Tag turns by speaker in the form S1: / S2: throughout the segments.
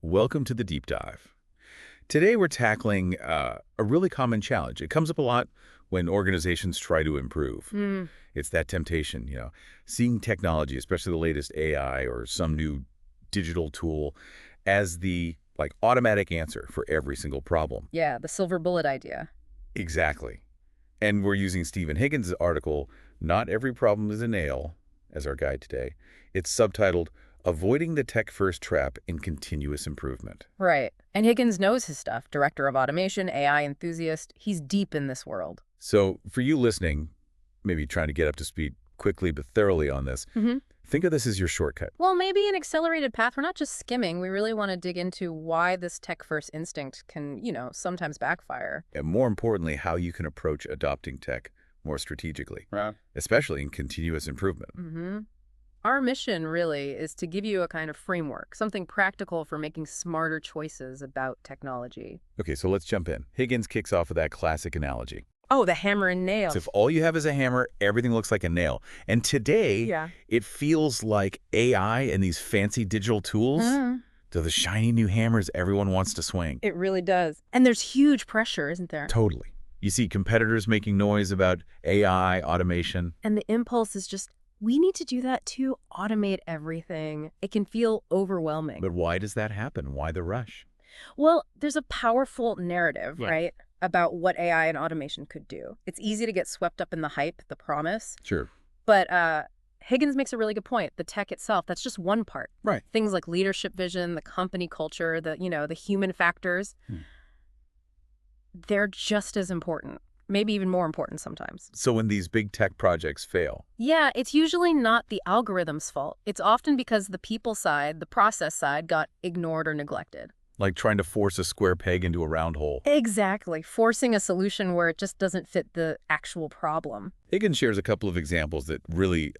S1: Welcome to the Deep Dive. Today we're tackling a really common challenge. It comes up a lot when organizations try to improve.
S2: Mm,
S1: It's that temptation, seeing technology, especially the latest AI or some new digital tool, as the automatic answer for every single problem.
S2: yeah, the silver bullet idea.
S1: Exactly. And we're using Stephen Higgins' article, Not Every Problem is a Nail, as our guide today. It's subtitled, Avoiding the Tech First Trap in Continuous Improvement.
S2: Right. And Higgins knows his stuff. Director of automation, AI enthusiast. He's deep in this world.
S1: So for you listening, maybe trying to get up to speed quickly but thoroughly on this,
S2: hmm
S1: think of this as your shortcut.
S2: Well, maybe an accelerated path. We're not just skimming. We really want to dig into why this tech-first instinct can, sometimes backfire.
S1: And more importantly, how you can approach adopting tech more strategically,
S3: Right.
S1: especially in continuous improvement.
S2: hmm Our mission, really, is to give you a kind of framework, something practical for making smarter choices about technology.
S1: Okay, so let's jump in. Higgins kicks off with that classic analogy.
S2: Oh, the hammer and nail.
S1: So if all you have is a hammer, everything looks like a nail. And today,
S2: Yeah.
S1: it feels like AI and these fancy digital tools,
S2: Mhm.
S1: they're the shiny new hammers everyone wants to swing.
S2: It really does. And there's huge pressure, isn't there?
S1: Totally. You see competitors making noise about AI, automation.
S2: And the impulse is just, we need to do that too, automate everything. It can feel overwhelming.
S1: But why does that happen? Why the rush?
S2: Well, there's a powerful narrative,
S3: Yeah.
S2: right, about what AI and automation could do. It's easy to get swept up in the hype, the promise.
S1: Sure.
S2: But Higgins makes a really good point. The tech itself, that's just one part.
S1: Right.
S2: Things like leadership vision, the company culture, the human factors, they're just as important, maybe even more important sometimes.
S1: So when these big tech projects fail,
S2: Yeah, it's usually not the algorithm's fault. It's often because the people side, the process side, got ignored or neglected.
S1: like trying to force a square peg into a round hole.
S2: Exactly, forcing a solution where it just doesn't fit the actual problem.
S1: Higgins shares a couple of examples that really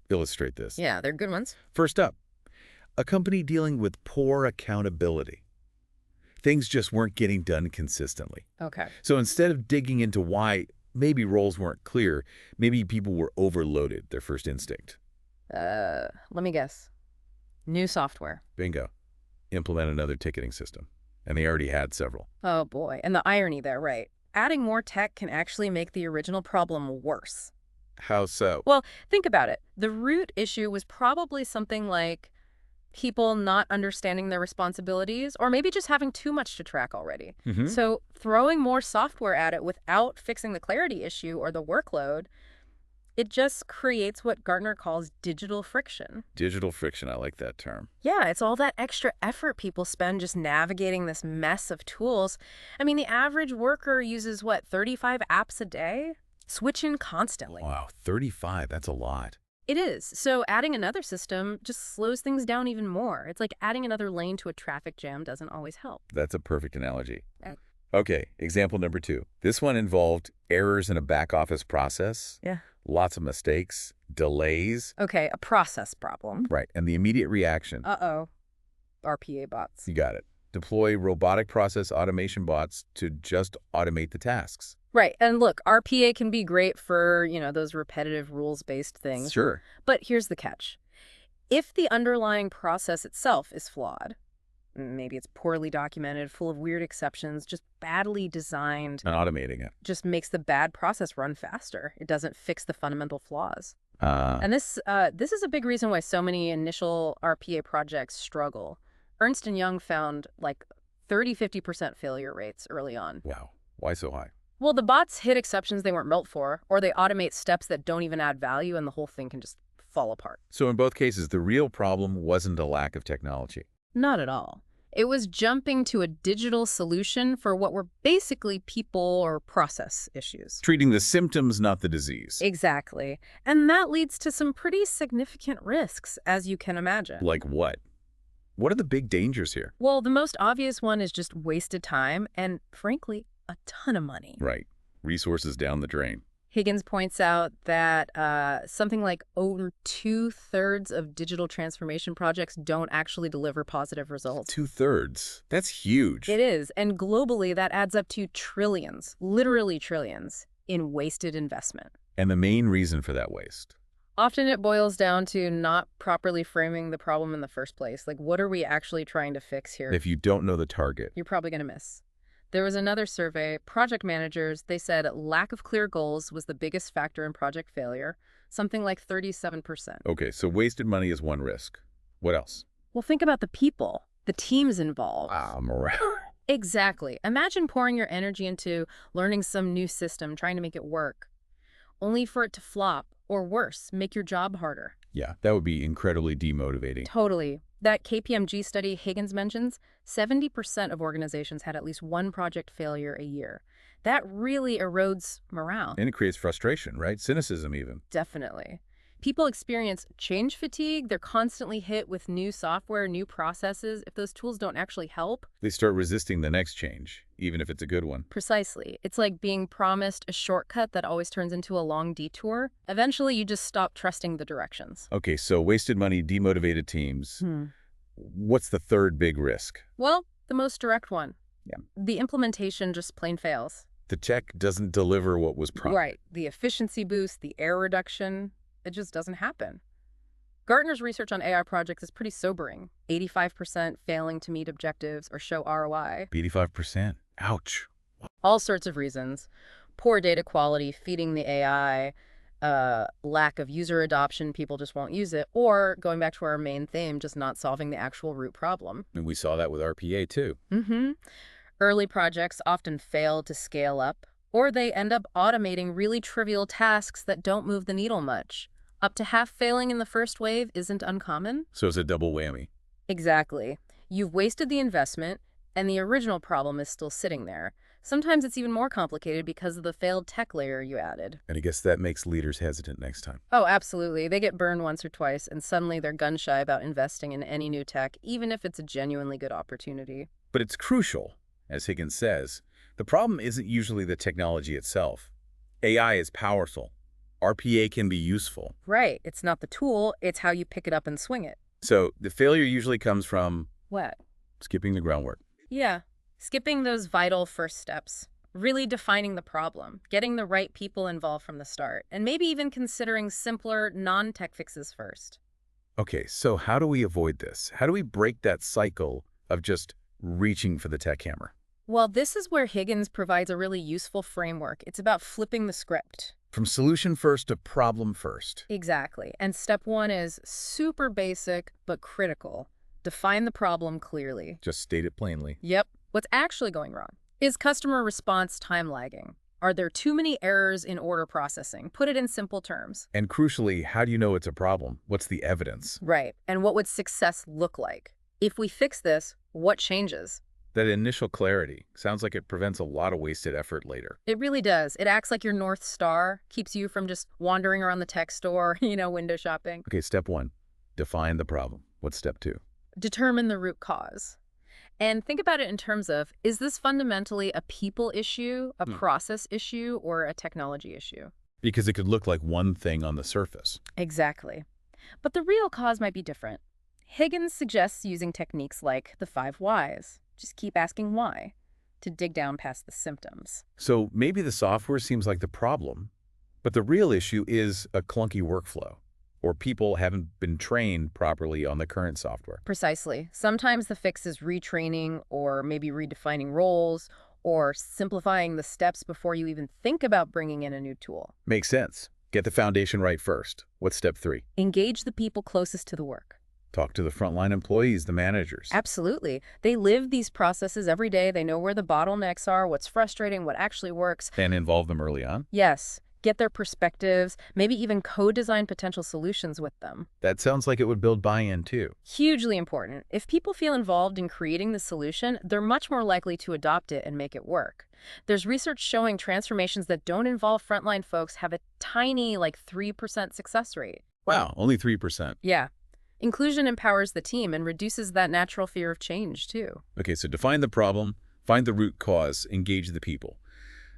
S1: illustrate this.
S2: Yeah, they're good ones.
S1: First up, a company dealing with poor accountability. Things just weren't getting done consistently.
S2: Okay.
S1: So instead of digging into why maybe roles weren't clear, maybe people were overloaded, their first instinct.
S2: Let me guess. New software.
S1: Bingo. Implement another ticketing system. And they already had several.
S2: Oh boy, and the irony there, right? Adding more tech can actually make the original problem worse.
S1: How so?
S2: Well, think about it. The root issue was probably something like people not understanding their responsibilities, or maybe just having too much to track already.
S1: Mhm.
S2: So throwing more software at it without fixing the clarity issue or the workload, it just creates what Gartner calls digital friction.
S1: Digital friction, I like that term.
S2: Yeah, it's all that extra effort people spend just navigating this mess of tools. I mean, the average worker uses, 35 apps a day? Switching constantly.
S1: Wow, 35, that's a lot.
S2: It is. So adding another system just slows things down even more. It's like adding another lane to a traffic jam doesn't always help.
S1: That's a perfect analogy.
S2: Yeah.
S1: Okay, example number 2. This one involved errors in a back office process.
S2: Yeah.
S1: Lots of mistakes, delays.
S2: Okay, a process problem.
S1: Right, and the immediate reaction.
S2: Uh-oh. RPA bots.
S1: You got it. Deploy robotic process automation bots to just automate the tasks.
S2: Right, and look, RPA can be great for, those repetitive rules-based things.
S1: Sure.
S2: But here's the catch. If the underlying process itself is flawed, maybe it's poorly documented, full of weird exceptions, just badly designed,
S1: And automating it.
S2: just makes the bad process run faster. It doesn't fix the fundamental flaws.
S1: Uh,
S2: And this is a big reason why so many initial RPA projects struggle. Ernst & Young found 30–50% failure rates early on.
S1: wow, why so high?
S2: Well, the bots hit exceptions they weren't built for, or they automate steps that don't even add value, and the whole thing can just fall apart.
S1: So in both cases, the real problem wasn't a lack of technology.
S2: Not at all. It was jumping to a digital solution for what were basically people or process issues.
S1: Treating the symptoms, not the disease.
S2: Exactly. And that leads to some pretty significant risks, as you can imagine.
S1: Like what? What are the big dangers here?
S2: Well, the most obvious one is just wasted time and, frankly, a ton of money.
S1: Right. Resources down the drain.
S2: Higgins points out that something like over 2/3 of digital transformation projects don't actually deliver positive results.
S1: 2/3. That's huge.
S2: It is, and globally that adds up to trillions, literally trillions, in wasted investment.
S1: And the main reason for that waste?
S2: Often it boils down to not properly framing the problem in the first place. Like, what are we actually trying to fix here?
S1: If you don't know the target.
S2: You're probably going to miss. There was another survey, project managers, they said lack of clear goals was the biggest factor in project failure, something like 37%.
S1: Okay, so wasted money is one risk. What else?
S2: Well, think about the people, the teams involved.
S1: Morale.
S2: Exactly. Imagine pouring your energy into learning some new system, trying to make it work, only for it to flop, or worse, make your job harder.
S1: Yeah, that would be incredibly demotivating.
S2: Totally. That KPMG study Higgins mentions, 70% of organizations had at least one project failure a year. That really erodes morale.
S1: And it creates frustration, right? Cynicism even.
S2: Definitely. People experience change fatigue. They're constantly hit with new software, new processes. If those tools don't actually help,
S1: They start resisting the next change, even if it's a good one.
S2: precisely. It's like being promised a shortcut that always turns into a long detour. Eventually, you just stop trusting the directions.
S1: Okay, so wasted money, demotivated teams. What's the third big risk?
S2: Well, the most direct one.
S1: Yeah.
S2: The implementation just plain fails.
S1: The tech doesn't deliver what was promised.
S2: Right. The efficiency boost, the error reduction, it just doesn't happen. Gartner's research on AI projects is pretty sobering. 85% failing to meet objectives or show ROI.
S1: 85%. Ouch.
S2: All sorts of reasons. Poor data quality, feeding the AI, lack of user adoption, people just won't use it, or going back to our main theme, just not solving the actual root problem.
S1: And we saw that with RPA too.
S2: Early projects often fail to scale up, or they end up automating really trivial tasks that don't move the needle much. Up to half failing in the first wave isn't uncommon.
S1: So it's a double whammy.
S2: Exactly. You've wasted the investment, and the original problem is still sitting there. Sometimes it's even more complicated because of the failed tech layer you added.
S1: And I guess that makes leaders hesitant next time.
S2: Oh, absolutely. They get burned once or twice, and suddenly they're gun-shy about investing in any new tech, even if it's a genuinely good opportunity.
S1: But it's crucial, as Higgins says. The problem isn't usually the technology itself. AI is powerful. RPA can be useful.
S2: Right. It's not the tool, it's how you pick it up and swing it.
S1: So the failure usually comes from
S2: What?
S1: skipping the groundwork.
S2: Yeah. Skipping those vital first steps. Really defining the problem. Getting the right people involved from the start. And maybe even considering simpler, non-tech fixes first.
S1: Okay, so how do we avoid this? How do we break that cycle of just reaching for the tech hammer?
S2: Well, this is where Higgins provides a really useful framework. It's about flipping the script.
S1: From solution first to problem first.
S2: Exactly. And step one is super basic, but critical. Define the problem clearly.
S1: Just state it plainly.
S2: Yep. What's actually going wrong? Is customer response time lagging? Are there too many errors in order processing? Put it in simple terms.
S1: And crucially, how do you know it's a problem? What's the evidence?
S2: Right. And what would success look like? If we fix this, what changes?
S1: That initial clarity sounds like it prevents a lot of wasted effort later.
S2: It really does. It acts like your North Star, keeps you from just wandering around the tech store, window shopping.
S1: Okay, step one, define the problem. What's step two?
S2: Determine the root cause. And think about it in terms of, is this fundamentally a people issue, a process issue, or a technology issue?
S1: Because it could look like one thing on the surface.
S2: Exactly. But the real cause might be different. Higgins suggests using techniques like the 5 whys. Just keep asking why, to dig down past the symptoms.
S1: So maybe the software seems like the problem, but the real issue is a clunky workflow, or people haven't been trained properly on the current software.
S2: Precisely. Sometimes the fix is retraining, or maybe redefining roles, or simplifying the steps before you even think about bringing in a new tool.
S1: Makes sense. Get the foundation right first. What's step three?
S2: Engage the people closest to the work.
S1: Talk to the frontline employees, the managers.
S2: Absolutely. They live these processes every day. They know where the bottlenecks are, what's frustrating, what actually works.
S1: And involve them early on.
S2: Yes. Get their perspectives, maybe even co-design potential solutions with them.
S1: That sounds like it would build buy-in too.
S2: Hugely important. If people feel involved in creating the solution, they're much more likely to adopt it and make it work. There's research showing transformations that don't involve frontline folks have a tiny, 3% success rate.
S1: Wow, only 3%.
S2: Yeah. Inclusion empowers the team and reduces that natural fear of change, too.
S1: Okay, so define the problem, find the root cause, engage the people.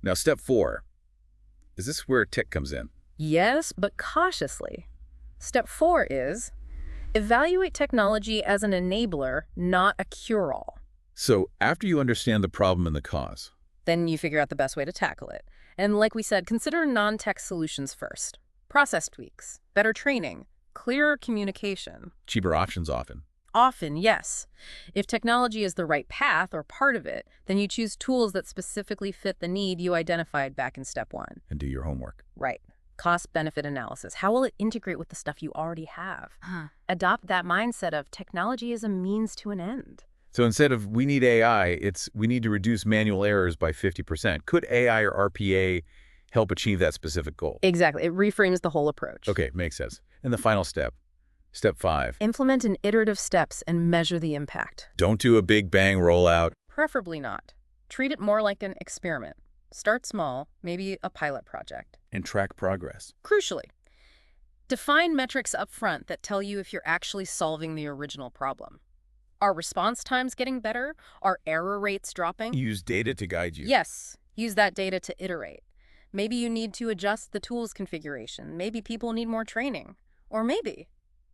S1: Now, step 4. Is this where tech comes in?
S2: Yes, but cautiously. Step 4 is evaluate technology as an enabler, not a cure-all.
S1: So after you understand the problem and the cause,
S2: Then you figure out the best way to tackle it. And like we said, consider non-tech solutions first. Process tweaks, better training, clearer communication.
S1: Cheaper options often.
S2: Often, yes. If technology is the right path or part of it, then you choose tools that specifically fit the need you identified back in step one.
S1: And do your homework.
S2: Right. Cost-benefit analysis. How will it integrate with the stuff you already have? Adopt that mindset of technology is a means to an end.
S1: So instead of we need AI, it's we need to reduce manual errors by 50%. Could AI or RPA help achieve that specific goal?
S2: Exactly. It reframes the whole approach.
S1: Okay, makes sense. And the final step, step 5.
S2: Implement in iterative steps and measure the impact.
S1: Don't do a big bang rollout.
S2: Preferably not. Treat it more like an experiment. Start small, maybe a pilot project.
S1: And track progress.
S2: Crucially, define metrics up front that tell you if you're actually solving the original problem. Are response times getting better? Are error rates dropping?
S1: Use data to guide you.
S2: Yes, use that data to iterate. Maybe you need to adjust the tool's configuration. Maybe people need more training. Or maybe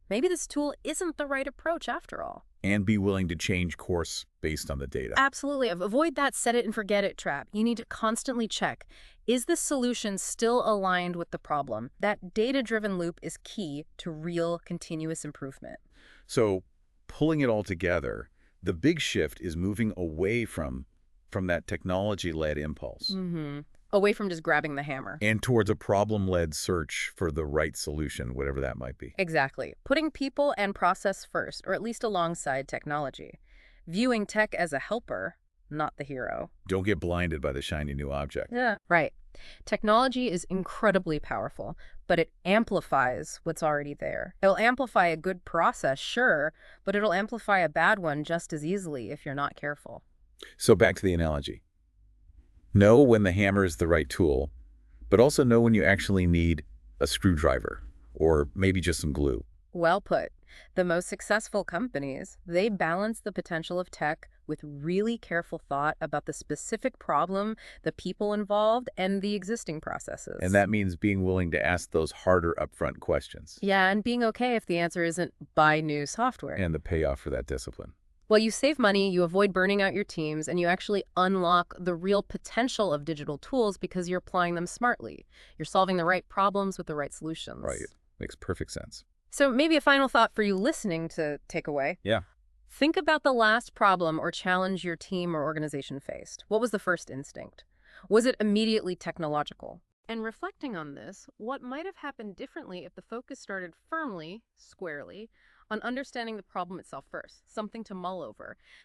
S2: this tool isn't the right approach after all.
S1: And be willing to change course based on the data.
S2: Absolutely. Avoid that set it and forget it trap. You need to constantly check, is the solution still aligned with the problem? That data-driven loop is key to real continuous improvement.
S1: So pulling it all together, the big shift is moving away from that technology-led impulse
S2: Away from just grabbing the hammer.
S1: and towards a problem-led search for the right solution, whatever that might be.
S2: Exactly. Putting people and process first, or at least alongside technology. Viewing tech as a helper, not the hero.
S1: Don't get blinded by the shiny new object.
S2: Yeah. Right. Technology is incredibly powerful, but it amplifies what's already there. It'll amplify a good process, sure, but it'll amplify a bad one just as easily if you're not careful.
S1: So back to the analogy. Know when the hammer is the right tool, but also know when you actually need a screwdriver or maybe just some glue.
S2: Well put. The most successful companies, they balance the potential of tech with really careful thought about the specific problem, the people involved, and the existing processes.
S1: And that means being willing to ask those harder upfront questions
S2: Yeah, and being okay if the answer isn't buy new software.
S1: and the payoff for that discipline.
S2: Well, you save money, you avoid burning out your teams, and you actually unlock the real potential of digital tools because you're applying them smartly. You're solving the right problems with the right solutions.
S1: Right. Makes perfect sense.
S2: So maybe a final thought for you listening to take away.
S1: Yeah.
S2: Think about the last problem or challenge your team or organization faced. What was the first instinct? Was it immediately technological? And reflecting on this, what might have happened differently if the focus started firmly, squarely, on understanding the problem itself first, something to mull over.